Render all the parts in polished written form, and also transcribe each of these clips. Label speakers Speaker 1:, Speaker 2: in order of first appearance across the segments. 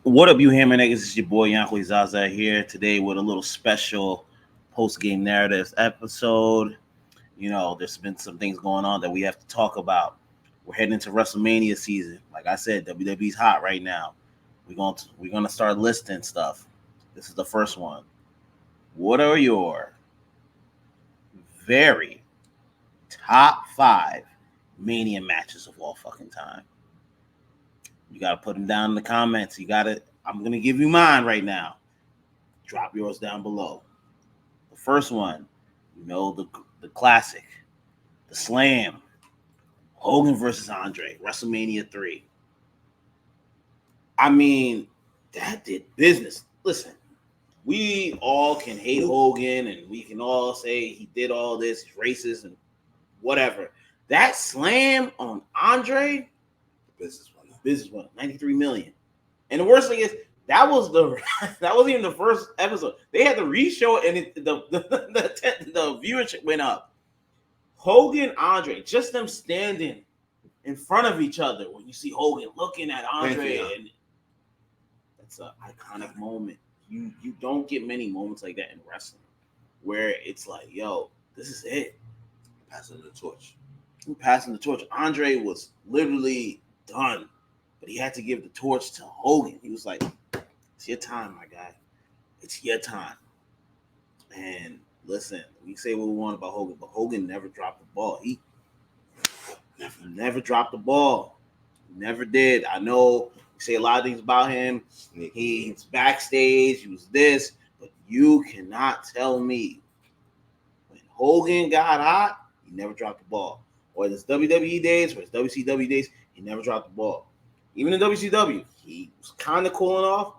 Speaker 1: What up, you hammer niggas? It's your boy Yanquoi Zaza here today with a little special post-game narratives episode. You know, there's been some things going on that we have to talk about. We're heading into WrestleMania season. Like I said, WWE's hot right now. We're gonna start listing stuff. This is the first one. What are your very top 5 Mania matches of all fucking time? You gotta put them down in the comments. I'm gonna give you mine right now. Drop yours down below. The first one, the classic, the Slam, Hogan versus Andre, WrestleMania 3. I mean, that did business. Listen, we all can hate Hogan and we can all say he did all this, he's racist and whatever. That Slam on Andre, business winner, 93 million. And the worst thing is that wasn't even the first episode. They had the re-show and the viewership went up. Hogan, Andre, just them standing in front of each other when you see Hogan looking at Andre, and that's an iconic moment. You don't get many moments like that in wrestling where it's like, yo, this is it.
Speaker 2: Passing the torch.
Speaker 1: Andre was literally done. But he had to give the torch to Hogan. He was like, it's your time, my guy. It's your time. And listen, we say what we want about Hogan, but Hogan never dropped the ball. He never dropped the ball. Never did. I know we say a lot of things about him. He's backstage. He was this. But you cannot tell me when Hogan got hot, he never dropped the ball. Or his WWE days, or his WCW days, he never dropped the ball. Even in WCW, he was kind of cooling off.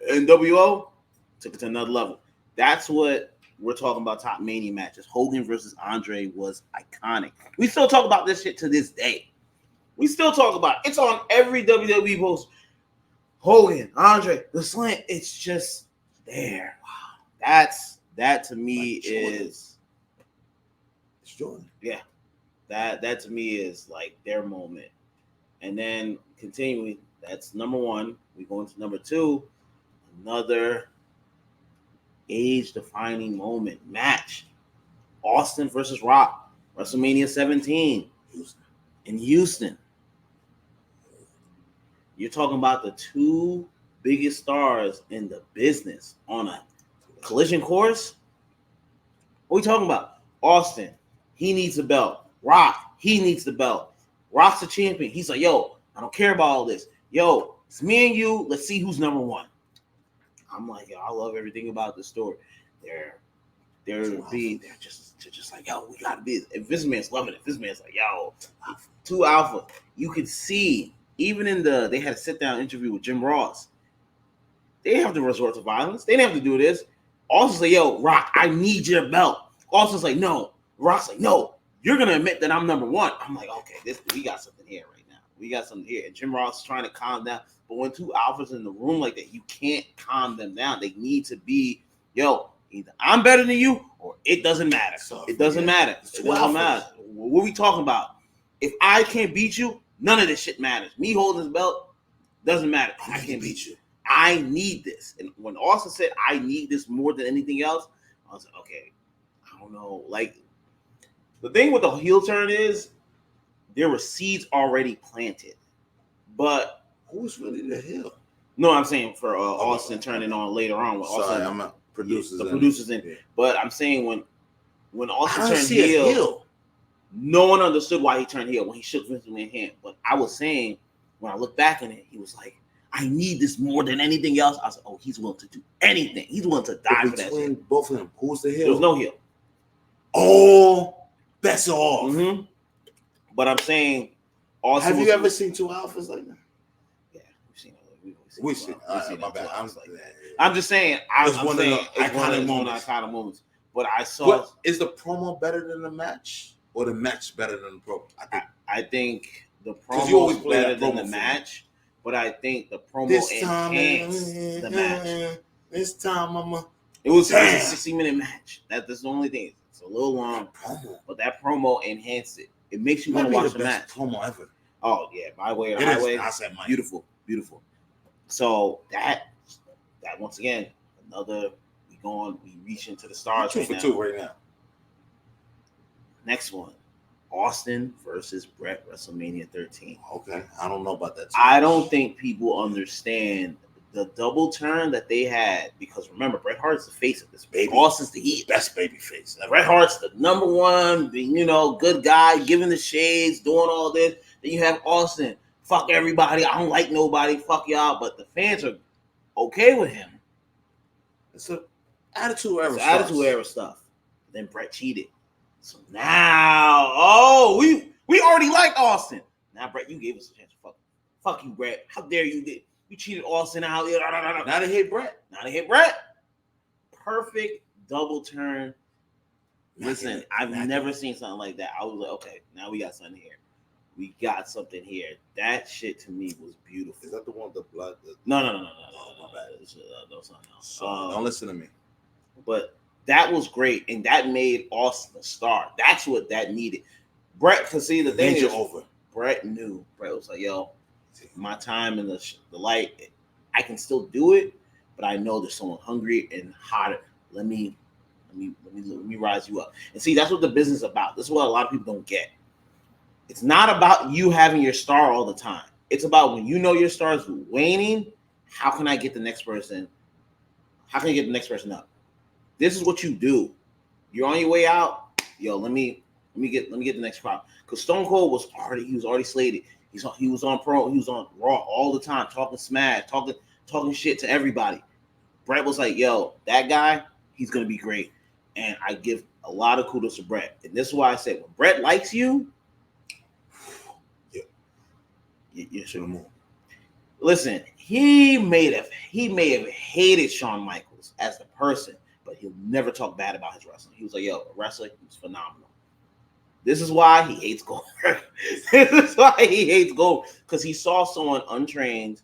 Speaker 1: NWO took it to another level. That's what we're talking about. Top Mania matches. Hogan versus Andre was iconic. We still talk about this shit to this day. We still talk about it. It's on every WWE post. Hogan, Andre, the Slam. It's just there. Wow. That to me is.
Speaker 2: It's Jordan.
Speaker 1: Yeah. That to me is like their moment. And then continuing, that's number 1. We go into number 2, another age-defining moment match. Austin versus Rock, WrestleMania 17 in Houston. You're talking about the 2 biggest stars in the business on a collision course. What are we talking about? Austin, he needs a belt. Rock, he needs the belt. Rock's the champion. He's like, yo, I don't care about all this. Yo, it's me and you. Let's see who's number 1. I'm like, yo, I love everything about the story. They're just like, yo, we gotta be. If this man's loving it, this man's like, yo, 2 alpha. You could see, even they had a sit-down interview with Jim Ross. They didn't have to resort to violence. They didn't have to do this. Austin's like, yo, Rock, I need your belt. Austin's like, no. Rock's like, no. You're gonna admit that I'm number 1. I'm like, okay, we got something here right now. We got something here. And Jim Ross is trying to calm down. But when 2 alphas in the room like that, you can't calm them down. They need to be, yo, either I'm better than you or it doesn't matter. It doesn't matter. It doesn't matter. What are we talking about? If I can't beat you, none of this shit matters. Me holding this belt doesn't matter. I can't beat you. I need this. And when Austin said I need this more than anything else, I was like, okay, I don't know. Like, the thing with the heel turn is there were seeds already planted. But
Speaker 2: who's really the heel?
Speaker 1: No, I'm saying for Austin turning on later on. When Austin,
Speaker 2: I'm not producers.
Speaker 1: The producers in. Yeah. But I'm saying when Austin turned
Speaker 2: heel,
Speaker 1: no one understood why he turned heel when he shook Vince McMahon's hand. But I was saying, when I look back in it, he was like, I need this more than anything else. I was like, oh, he's willing to do anything. He's willing to die for that shit.
Speaker 2: Between both of them, who's the heel?
Speaker 1: There was no heel.
Speaker 2: Oh, that's all.
Speaker 1: Mm-hmm. But I'm saying, Austin.
Speaker 2: Have you ever seen 2 alphas like that?
Speaker 1: Yeah,
Speaker 2: we've seen.
Speaker 1: My bad. I'm just saying. It's one of the iconic moments. But I saw.
Speaker 2: Is the promo better than the match, or the match better than the promo?
Speaker 1: I think the promo is better than the match, but I think the promo enhanced the match.
Speaker 2: This time,
Speaker 1: it was a 60-minute match. That's the only thing. It's a little long, but that promo enhanced it. It makes you want to watch the match.
Speaker 2: Promo ever.
Speaker 1: Oh yeah, My Way or Highway.
Speaker 2: I said
Speaker 1: beautiful. So that once again, another we reach into the stars.
Speaker 2: 2 for 2 right now.
Speaker 1: Next one. Austin versus Brett, WrestleMania 13.
Speaker 2: Okay, I don't know about that.
Speaker 1: I don't think people understand the double turn that they had, because remember, Bret Hart's the face of this.
Speaker 2: Baby.
Speaker 1: Austin's the heel.
Speaker 2: Best baby face.
Speaker 1: Bret Hart's the number one, good guy, giving the shades, doing all this. Then you have Austin, fuck everybody, I don't like nobody, fuck y'all, but the fans are okay with him.
Speaker 2: It's an attitude era.
Speaker 1: It's attitude era stuff. Then Bret cheated. So now, we already liked Austin. Now, Bret, you gave us a chance to fuck you, Bret. How dare you? You cheated Austin out.
Speaker 2: Now they hate Bret.
Speaker 1: Perfect double turn. Listen, I've never seen something like that. I was like, okay, now we got something here. That shit to me was beautiful.
Speaker 2: Is that the one with the blood?
Speaker 1: No.
Speaker 2: My bad.
Speaker 1: No, something else.
Speaker 2: So don't listen to me.
Speaker 1: But that was great, and that made Austin a star. That's what that needed. Bret, because see, the thing is,
Speaker 2: over.
Speaker 1: Bret knew. Bret was like, yo, my time in the light, I can still do it, but I know there's someone hungry and hotter. Let me rise you up. And see, that's what the business is about. This is what a lot of people don't get. It's not about you having your star all the time. It's about when you know your star is waning, how can I get the next person? How can you get the next person up? This is what you do. You're on your way out. Yo, let me get the next crowd. Because Stone Cold was already slated. He was on Pro. He was on Raw all the time, talking smash, talking shit to everybody. Bret was like, yo, that guy, he's gonna be great. And I give a lot of kudos to Bret. And this is why I said, when Bret likes you, you should move. Listen, he may have hated Shawn Michaels as the person, but he'll never talk bad about his wrestling. He was like, yo, a wrestler, he was phenomenal. This is why he hates Goldberg. Because he saw someone untrained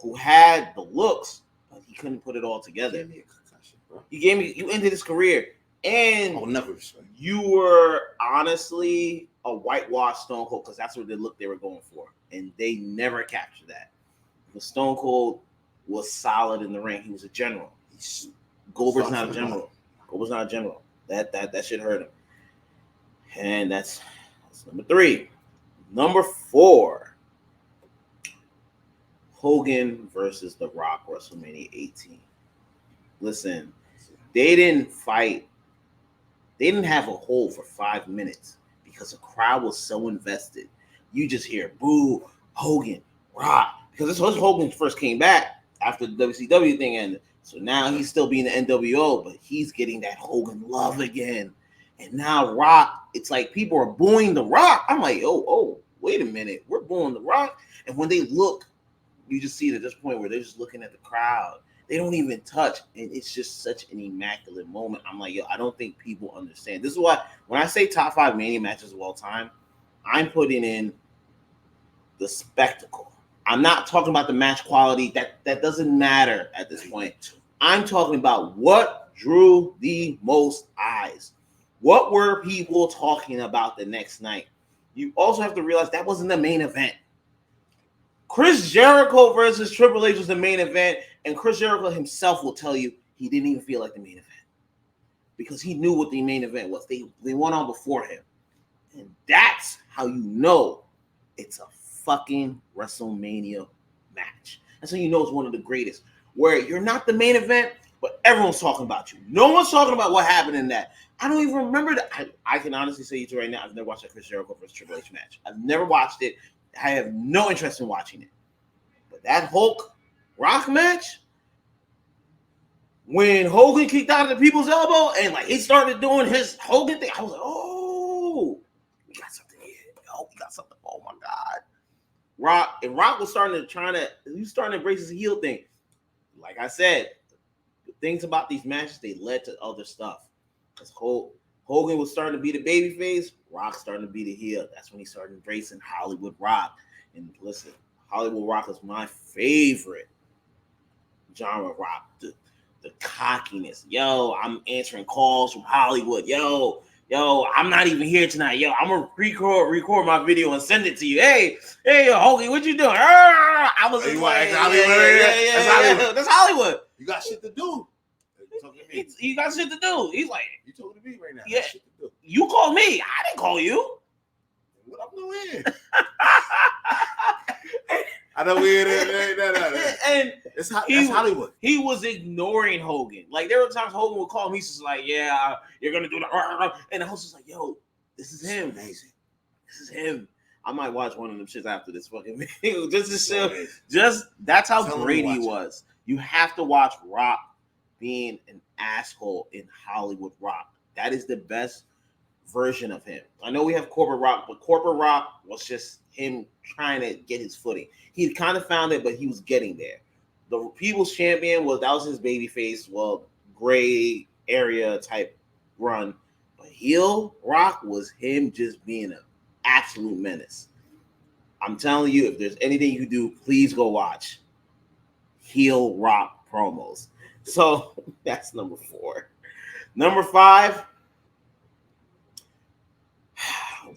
Speaker 1: who had the looks, but he couldn't put it all together. You ended his career. And
Speaker 2: I'll never respect.
Speaker 1: You were honestly a whitewashed Stone Cold, because that's what the look they were going for. And they never captured that. Because Stone Cold was solid in the ring. He was a general. Goldberg's not a general. That shit hurt him. And that's number 3. Number 4. Hogan versus The Rock, WrestleMania 18. Listen, they didn't fight. They didn't have a hold for 5 minutes because the crowd was so invested. You just hear boo, Hogan, Rock. Because this was Hogan first came back after the WCW thing ended. So now he's still being the NWO, but he's getting that Hogan love again. And now Rock, it's like people are booing The Rock. I'm like, oh, wait a minute. We're booing The Rock. And when they look, you just see it at this point where they're just looking at the crowd. They don't even touch. And it's just such an immaculate moment. I'm like, yo, I don't think people understand. This is why when I say top 5 Mania matches of all time, I'm putting in the spectacle. I'm not talking about the match quality. That doesn't matter at this point. I'm talking about what drew the most eyes. What were people talking about the next night? You also have to realize that wasn't the main event. Chris Jericho versus Triple H was the main event, and Chris Jericho himself will tell you he didn't even feel like the main event because he knew what the main event was. They went on before him, and that's how you know it's a fucking WrestleMania match. That's how you know it's one of the greatest, where you're not the main event, but everyone's talking about you. No one's talking about what happened in that. I don't even remember that. I can honestly say to you right now, I've never watched a Chris Jericho versus Triple H match. I've never watched it. I have no interest in watching it. But that Hulk Rock match, when Hogan kicked out of the people's elbow and like he started doing his Hogan thing, I was like, oh, we got something here. Oh, we got something. Oh my God. Rock was starting to embrace his heel thing. Like I said, the things about these matches, they led to other stuff. Because Hogan was starting to be the babyface, Rock starting to be the heel. That's when he started embracing Hollywood Rock. And listen, Hollywood Rock is my favorite genre of rock. The cockiness. Yo, I'm answering calls from Hollywood. Yo, yo, I'm not even here tonight. Yo, I'm gonna record my video and send it to you. Hey, Hogan, what you doing? I was just like, yeah, that's Hollywood.
Speaker 2: You got shit to do.
Speaker 1: You got shit to do. He's like,
Speaker 2: you talking to me right now?
Speaker 1: Yeah,
Speaker 2: shit to do.
Speaker 1: You called me. I didn't call you.
Speaker 2: What I'm doing? I know we in it.
Speaker 1: And
Speaker 2: that's Hollywood.
Speaker 1: He was ignoring Hogan. Like there were times Hogan would call me. He's just like, "Yeah, you're gonna do that," and the host is like, "Yo, this is him.
Speaker 2: Amazing.
Speaker 1: This is him." I might watch one of them shits after this fucking video just to show. Just that's how great he was. You have to watch Rock being an asshole in Hollywood Rock. That is the best version of him. I know we have Corporate Rock, but Corporate Rock was just him trying to get his footing. He kind of found it, but he was getting there. The People's Champion that was his baby face, gray area type run. But heel Rock was him just being an absolute menace. I'm telling you, if there's anything you do, please go watch heel Rock promos. So that's number 4. Number 5,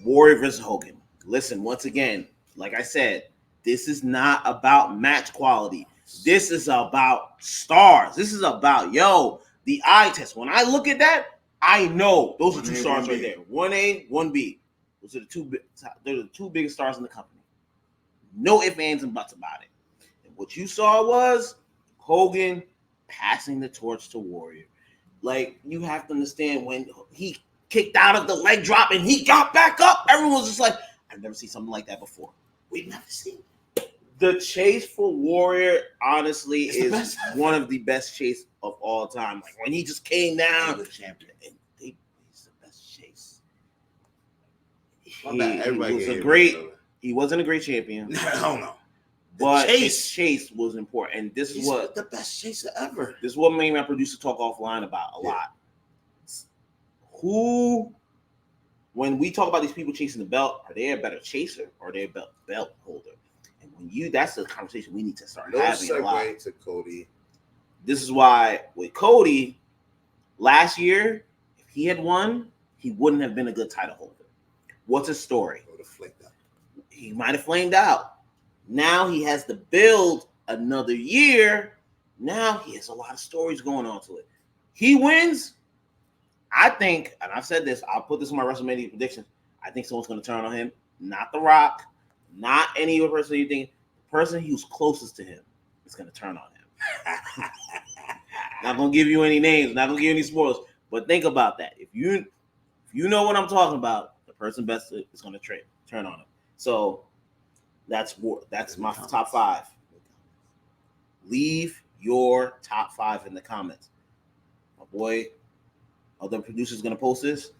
Speaker 1: Warrior versus Hogan. Listen, once again, like I said, this is not about match quality. This is about stars. This is about, the eye test. When I look at that, I know those are 2 stars right there. 1A, 1B. Those are they're the 2 biggest stars in the company. No ifs, ands, and buts about it. And what you saw was Hogan passing the torch to Warrior. Like, you have to understand when he kicked out of the leg drop and he got back up, everyone was just like, I've never seen something like that before. We've never seen it. The chase for Warrior, honestly, is one of the best chase of all time. Like when he just came down, the champion, and he's the best chase. He wasn't a great champion.
Speaker 2: No.
Speaker 1: But his chase was important. And this is what
Speaker 2: the best chaser ever.
Speaker 1: This is what me and my producer talk offline about a lot. When we talk about these people chasing the belt, are they a better chaser or are they a belt holder? And that's the conversation we need to start having a lot.
Speaker 2: To Cody.
Speaker 1: This is why with Cody, last year, if he had won, he wouldn't have been a good title holder. What's his story? He might have flamed out. Now he has to build another year. Now he has a lot of stories going on to it. He wins. I think, and I've said this, I'll put this in my WrestleMania predictions. I think someone's going to turn on him. Not The Rock, not any other person you think. The person who's closest to him is going to turn on him. Not going to give you any names, not going to give you any spoilers, but think about that. If you know what I'm talking about, the person best is going to turn on him. So that's my top 5. Leave your top 5 in the comments. My boy, other producers going to post this,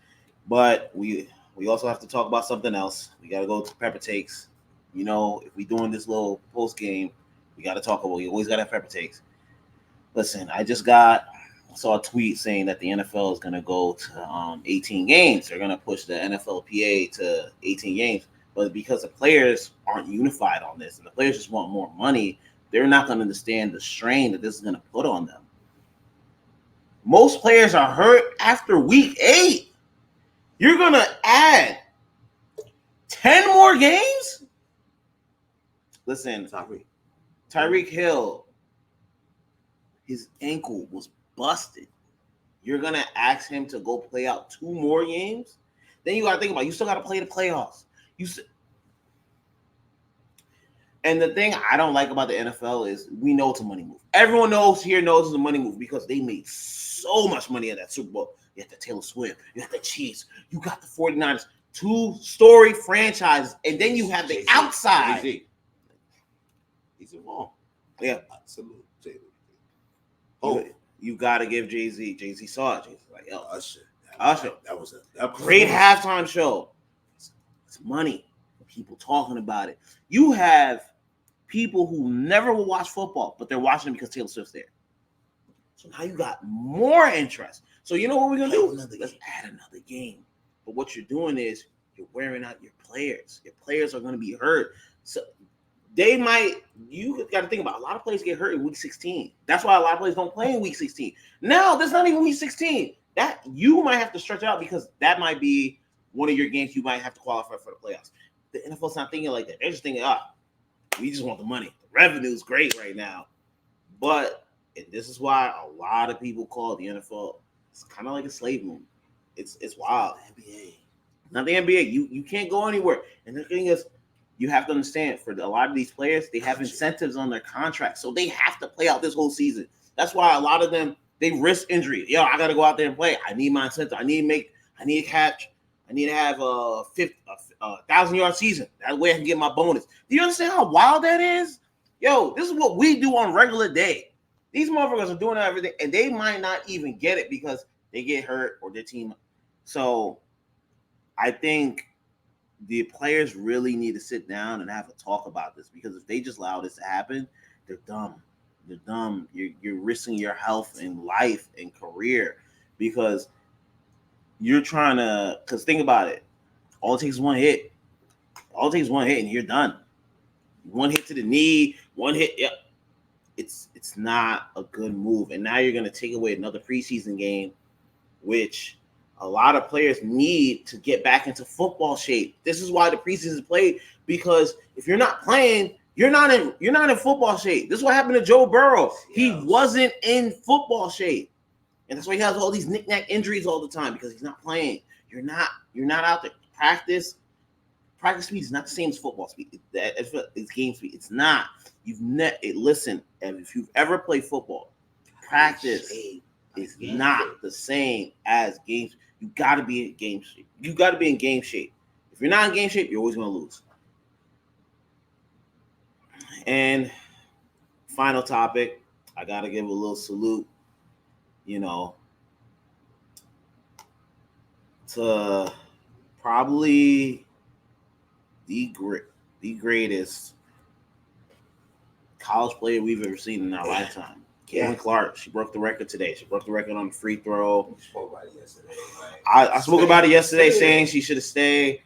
Speaker 1: but we also have to talk about something else. We got to go to Pepper Takes. If we're doing this little post game, we got to talk about. We always got to have Pepper Takes. Listen, I saw a tweet saying that the NFL is going to go to 18 games. They're going to push the NFLPA to 18 games, but because the players aren't unified on this and the players just want more money, they're not going to understand the strain that this is going to put on them. Most players are hurt after week 8. You're going to add 10 more games? Listen, Tyreek Hill, his ankle was busted. You're going to ask him to go play out 2 more games? Then you got to think about it. You still got to play the playoffs. And the thing I don't like about the NFL is we know it's a money move. Everyone knows it's a money move because they made so much money at that Super Bowl. You got the Taylor Swift, you got the Chiefs, you got the 49ers, 2-story franchises, and then you have the outside.
Speaker 2: He's involved.
Speaker 1: Yeah.
Speaker 2: Absolutely.
Speaker 1: You got to give Jay-Z. Jay-Z saw it. Jay-Z like, yo,
Speaker 2: Usher.
Speaker 1: That was a great halftime show. It's money. People talking about it. You have people who never will watch football, but they're watching it because Taylor Swift's there. So now you got more interest. So you know what we're going to do? Let's add another game. But what you're doing is you're wearing out your players. Your players are going to be hurt. So you got to think about it. A lot of players get hurt in week 16. That's why a lot of players don't play in week 16. Now, that's not even week 16. that you might have to stretch out because that might be one of your games you might have to qualify for the playoffs. The NFL's not thinking like that. They're just thinking, we just want the money. The revenue's great right now. But and this is why a lot of people call the NFL, it's kind of like a slave movement. It's wild.
Speaker 2: NBA.
Speaker 1: Not the NBA. You can't go anywhere. And the thing is, you have to understand, for a lot of these players, they have incentives on their contracts. So they have to play out this whole season. That's why a lot of them, they risk injury. Yo, I got to go out there and play. I need my incentive. I need to catch. I need to have a 1,000-yard season. That way I can get my bonus. Do you understand how wild that is? Yo, this is what we do on regular day. These motherfuckers are doing everything, and they might not even get it because they get hurt or their team. So I think the players really need to sit down and have a talk about this, because if they just allow this to happen, they're dumb. They're dumb. You're risking your health and life and career because you're trying to. Because think about it, all it takes is one hit. All it takes is one hit, and you're done. One hit to the knee, one hit. Yeah, it's not a good move. And now you're going to take away another preseason game, which a lot of players need to get back into football shape. This is why the preseason is played, because if you're not playing, you're not in football shape. This is what happened to Joe Burrow. He wasn't in football shape. And that's why he has all these knick-knack injuries all the time, because he's not playing. You're not out there. Practice speed is not the same as football speed. It's game speed. It's not. Listen, if you've ever played football, practice is not the same as games. You got to be in game shape. You got to be in game shape. If you're not in game shape, you're always going to lose. And final topic, I got to give a little salute, to probably the greatest college player we've ever seen in our lifetime. Caitlin Clark, she broke the record today. She broke the record on the free throw.
Speaker 2: You spoke about it yesterday.
Speaker 1: I spoke about it yesterday, saying she should have stayed,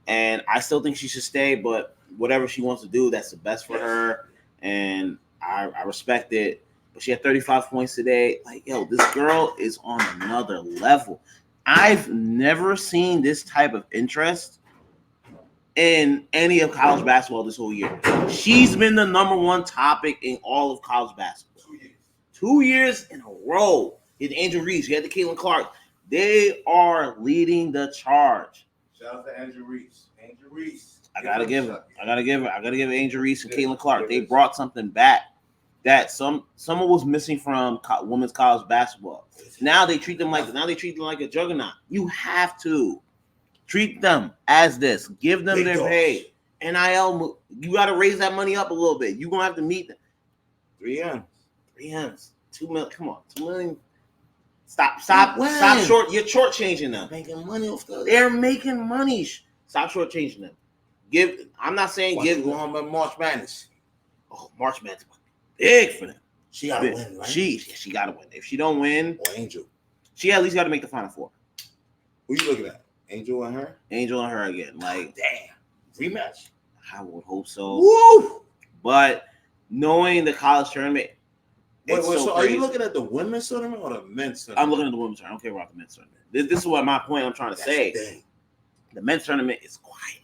Speaker 1: and I still think she should stay. But whatever she wants to do, that's the best for her, and I respect it. But she had 35 points today. Like, yo, this girl is on another level. I've never seen this type of interest in any of college basketball this whole year. She's been the number one topic in all of college basketball. 2 years in a row. You had Angel Reese, you had the Caitlin Clark. They are leading the charge.
Speaker 2: Shout out to Angel Reese. Angel Reese.
Speaker 1: I gotta give Angel Reese and Caitlin Clark. They brought something back that someone was missing from women's college basketball. Now they treat them like a juggernaut. You have to treat them as this. Give them their pay. NIL, you got to raise that money up a little bit. You're going to have to meet them. 3 M's. 2 million. Come on. 2 million. Stop short. You're shortchanging them.
Speaker 2: Making money off the.
Speaker 1: They're making money. Stop shortchanging them. I'm not saying give
Speaker 2: them on March Madness.
Speaker 1: Oh, March Madness. Big for them.
Speaker 2: She got to win, right?
Speaker 1: She got to win. If she don't win.
Speaker 2: Or Angel.
Speaker 1: She at least got to make the Final Four.
Speaker 2: Who you looking at? Angel and her?
Speaker 1: Angel and her again. Like,
Speaker 2: damn. Rematch.
Speaker 1: I would hope so.
Speaker 2: Woo!
Speaker 1: But knowing the college tournament.
Speaker 2: So are you looking at the women's tournament or the men's tournament?
Speaker 1: I'm looking at the women's tournament. I don't care about the men's tournament. This is what my point I'm trying to say. The men's tournament is quiet.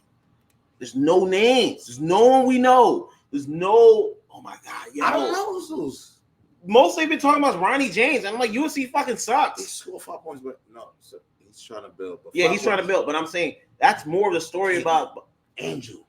Speaker 1: There's no names. There's no one we know. There's no. Oh my God. Yo.
Speaker 2: I don't know who's.
Speaker 1: Most they've been talking about is Ronnie James. I'm like, USC fucking sucks.
Speaker 2: He scored 5 points, but no. So he's trying to build.
Speaker 1: Yeah, he's trying to build. But I'm saying that's more of the story about
Speaker 2: Angel.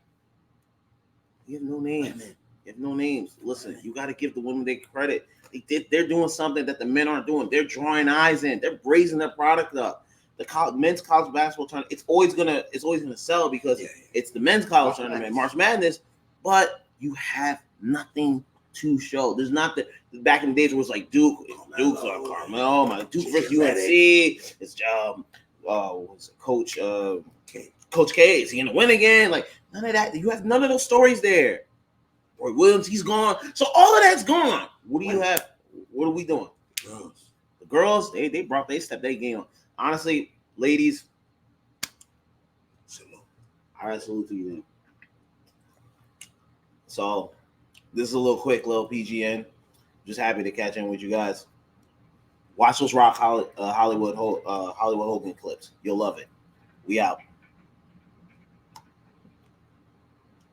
Speaker 1: You have no names. You have no names. Listen, you got to give the women their credit. They're doing something that the men aren't doing. They're drawing eyes in. They're raising their product up. The men's college basketball tournament, it's always gonna sell because it's the men's college tournament, March Madness. But you have nothing to show. There's not back in the days where it was like Duke or Carmel, Duke versus UNC. It's Coach K. Is he gonna win again? Like none of that. You have none of those stories there. Roy Williams, he's gone. So all of that's gone. What do you have? What are we doing? The girls, they stepped their game on. Honestly, ladies, I salute to you. So this is a little PGN. Just happy to catch in with you guys. Watch those Hollywood Hogan clips. You'll love it. We out.